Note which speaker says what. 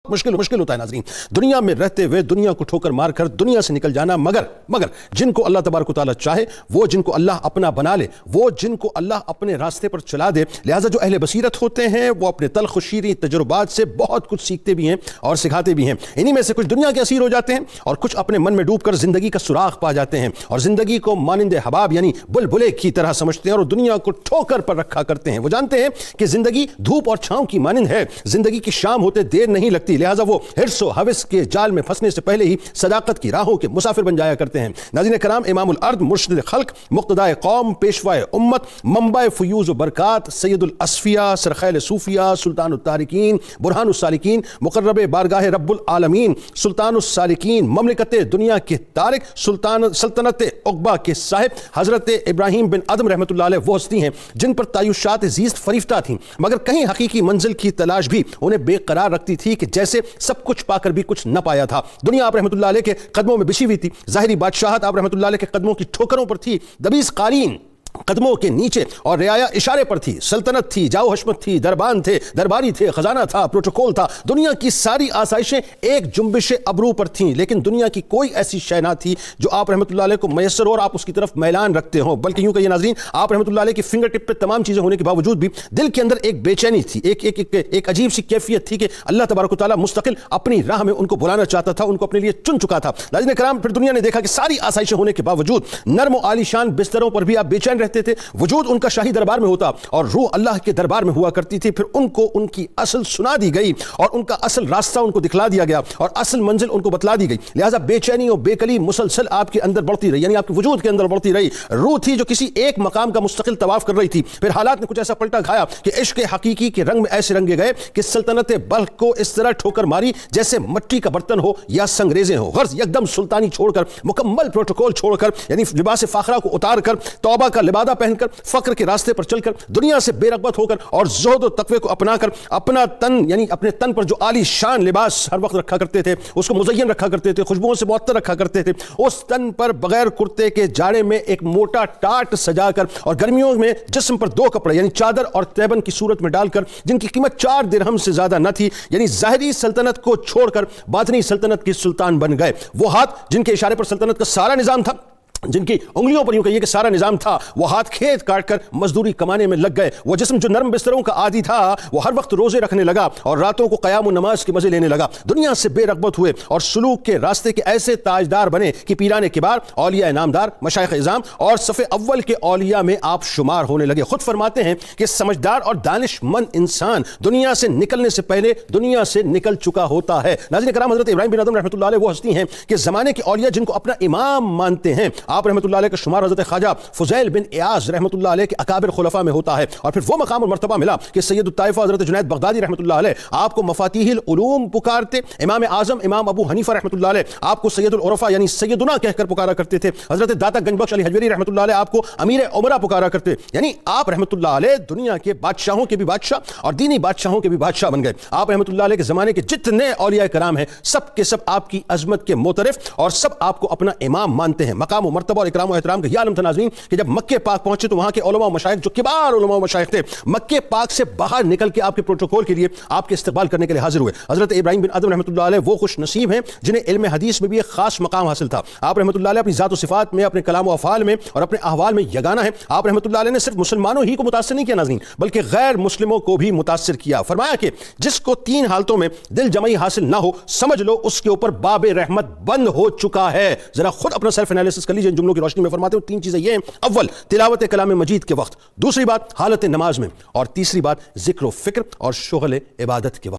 Speaker 1: मुश्किल होता है नाज़रीन, दुनिया में रहते हुए दुनिया को ठोकर मार कर दुनिया से निकल जाना। मगर जिनको अल्लाह तबारक व तआला चाहे, वो जिनको अल्लाह अपना बना ले, वो जिनको अल्लाह अपने रास्ते पर चला दे, लिहाजा जो अहले बसीरत होते हैं वो अपने तल्ख व शीरीं तजुर्बात से बहुत कुछ सीखते भी हैं और सिखाते भी हैं। इन्हीं में से कुछ दुनिया के असीर हो जाते हैं और कुछ अपने मन में डूब कर जिंदगी का सुराग पा जाते हैं और जिंदगी को मानिंदे हबाब यानी बुलबुले की तरह समझते हैं और दुनिया को ठोकर पर रखा करते हैं। वो जानते हैं कि जिंदगी धूप और छांव की मानिंद है, जिंदगी की शाम होते देर नहीं लगती, लिहाजा वो हिर्स व हवस के जाल में फंसने से पहले ही सदाकत की राहों के मुसाफिर बन जाया करते हैं। नाज़रीन कराम, इमामुल अर्द, मुर्शिद खल्क, मुक्तदाए कौम, पेशवाए उम्मत, मंबाए फयूज़ व बरकात, सैयदुल असफिया, सरखैल सूफिया, सुल्तानुल तारिकीन, बुरहानुस सालिकीन, मुकर्रब बारगाह रब्बुल आलमीन, सुल्तानुस सालिकीन, ममलिकत दुनिया के तारिक, सल्तनत उक़बा के साहिब हज़रत इब्राहीम बिन अदम रहमतुल्लाह अलैह वो हस्ती हैं जिन पर तायुशात ज़ीस्त फरीफ्ता थीं, मगर कहीं हकीकी मंजिल की तलाश भी उन्हें बेकरार रखती थी कि जैसे सब कुछ पाकर भी कुछ न पाया था। दुनिया आप रहमतुल्लाह अलैह के कदमों में बिछी हुई थी, ज़ाहिरी बादशाहत आप रहमतुल्लाह अलैह के कदमों की ठोकरों पर थी, दबीस कालीन कदमों के नीचे और रियाया इशारे पर थी, सल्तनत थी, जाओ हशमत थी, दरबान थे, दरबारी थे, खजाना था, प्रोटोकॉल था, दुनिया की सारी आसाइशें एक जुम्बिश अबरू पर थीं, लेकिन दुनिया की कोई ऐसी शय ना थी जो आप रहमतुल्लाह अलैह को मैसर हो और आप उसकी तरफ मैलान रखते हो। बल्कि यूं कहिए नाज़रीन, आप रहमतुल्लाह अलैह की फिंगर टिप पे तमाम चीज़ें होने के बावजूद भी दिल के अंदर एक बेचैनी थी, एक अजीब सी कैफियत थी कि अल्लाह तबारक व तआला मुस्तकिल अपनी राह में उनको बुलाना चाहता था, उनको अपने लिए चुन चुका था। नाज़रीन कराम, फिर दुनिया ने देखा कि सारी आसाइशें होने के बावजूद नर्म व आलीशान बिस्तरों पर भी आप बेचैन रहते थे। वजूद उनका शाही दरबार में होता और रूह अल्लाह के दरबार में हुआ करती थी। फिर उनको उनकी असल सुना दी गई और उनका असल रास्ता उनको दिखला दिया गया और असल मंजिल उनको बतला दी गई। लिहाजा बेचैनी और बेकली मुसलसल आपके अंदर बढ़ती रही, यानी आपके वजूद के अंदर बढ़ती रही। रूह थी जो किसी एक मकाम का मुस्तकिल तवाफ कर रही थी। फिर हालात ने कुछ ऐसा पलटा खाया कि इश्क हकीकी के रंग में ऐसे रंगे गए कि सल्तनत बल्ख को इस तरह ठोकर मारी जैसे मिट्टी का बर्तन हो या संगरेजें हो। गर्ज एकदम सुल्तानी छोड़कर, मुकम्मल प्रोटोकॉल छोड़कर, यानी लिबास फाखरा को उतार कर, तौबा का लिबादा पहनकर, फक्र के रास्ते पर चलकर, दुनिया से बेरगबत होकर और ज़ुहद और तक़वे को अपनाकर, अपना तन यानी अपने तन पर जो आली शान लिबास हर वक्त रखा करते थे, उसको मुज़य्यन रखा करते थे, खुशबुओं से मुअत्तर रखा करते थे, उस तन पर बगैर कुर्ते के जाड़े में एक मोटा टाट सजाकर और गर्मियों में जिस्म पर दो कपड़े यानी चादर और तैबन की सूरत में डालकर, जिनकी कीमत 4 दिरहम से ज्यादा न थी, यानी ज़ाहिरी सल्तनत को छोड़कर बातिनी सल्तनत की सुल्तान बन गए। वो हाथ जिनके इशारे पर सल्तनत का सारा निजाम था, जिनकी उंगलियों पर यूं कहिए कि सारा निजाम था, वो हाथ खेत काटकर मजदूरी कमाने में लग गए। वो जिस्म जो नरम बिस्तरों का आदी था, वो हर वक्त रोजे रखने लगा और रातों को क़याम व नमाज के मजे लेने लगा। दुनिया से बेरगबत हुए और सुलूक के रास्ते के ऐसे ताजदार बने कि पीराने किबार, औलिया नामदार, मशाइख इज़ाम और सफ़े अव्वल के औलिया में आप शुमार होने लगे। खुद फरमाते हैं कि समझदार और दानिशमंद इंसान दुनिया से निकलने से पहले दुनिया से निकल चुका होता है। नाज़रीन कराम, हज़रत इब्राहीम बिन अदम रहमतुल्लाह अलैह वो हस्ती हैं कि ज़माने के औलिया जिनको अपना इमाम मानते हैं, आप रहमतुल्लाह अलैह का शुमार हज़रत ख्वाजा फुज़ैल बिन इयाज़ रहमतुल्लाह अलैह के अकाबिर खुलफा में होता है। और फिर वो मकाम और मर्तबा मिला कि सैयदुत ताइफ़ा हज़रत जुनैद बगदादी रहमतुल्लाह अलैह आपको मफ़ातिहुल उलूम पुकारते, इमाम आज़म इमाम अबू हनीफ़ा रहमतुल्लाह अलैह आपको सैयदुल उरफ़ा यानी सैयदुना कहकर पुकारा करते थे। हज़रत दाता गंजबख्श अली हजवी रहमतुल्लाह अलैह आपको अमीर उमरा पुकारा करते, यानी आप रहमतुल्लाह अलैह दुनिया के बादशाहों के भी बादशाह और दीनी बादशाहों के भी बादशाह बन गए। आप रहमतुल्लाह अलैह के ज़माने के जितने औलिया कराम हैं, सब के सब आपकी अज़मत के मोतरिफ और सब आपको अपना इमाम मानते हैं। मकाम व मर्तबा और इकराम व एहतराम का यह आलम था नाज़रीन कि जब मक्के पाक पहुंचे तो वहां के उलमा व मशाइख जो किबार उलमा व मशाइख थे, मक्के पाक से बाहर निकल के आपके प्रोटोकॉल के लिए आपके इस्तकबाल करने के लिए हाजिर हुए। हज़रत इब्राहीम बिन अदम रहमतुल्लाह अलैह वो खुश नसीब हैं जिन्हें इल्म हदीस में भी एक खास मकाम हासिल था। आप रहमतुल्लाह अलैह अपनी ज़ात व सिफ़ात में, अपने कलाम व अफ़आल में और अपने अहवाल में यगाना है। आप रहमतुल्लाह अलैह ने सिर्फ मुसलमानों ही को मुतासिर नहीं किया नाज़रीन, बल्कि गैर मुस्लिमों को भी मुतासिर किया। फरमाया कि जिसको 3 हालतों में दिल जमाई हासिल ना हो, समझ लो उसके ऊपर बाबे रहमत बंद हो चुका है। जरा खुद अपना सेल्फ एनालिसिस कर लीजिए। इन जुमलों की रोशनी में फरमाते हो 3 चीजें ये हैं, अव्वल तिलावत कलाम मजीद के वक्त, दूसरी बात हालत नमाज में और तीसरी बात जिक्र व फिक्र और शुगल इबादत के वक्त।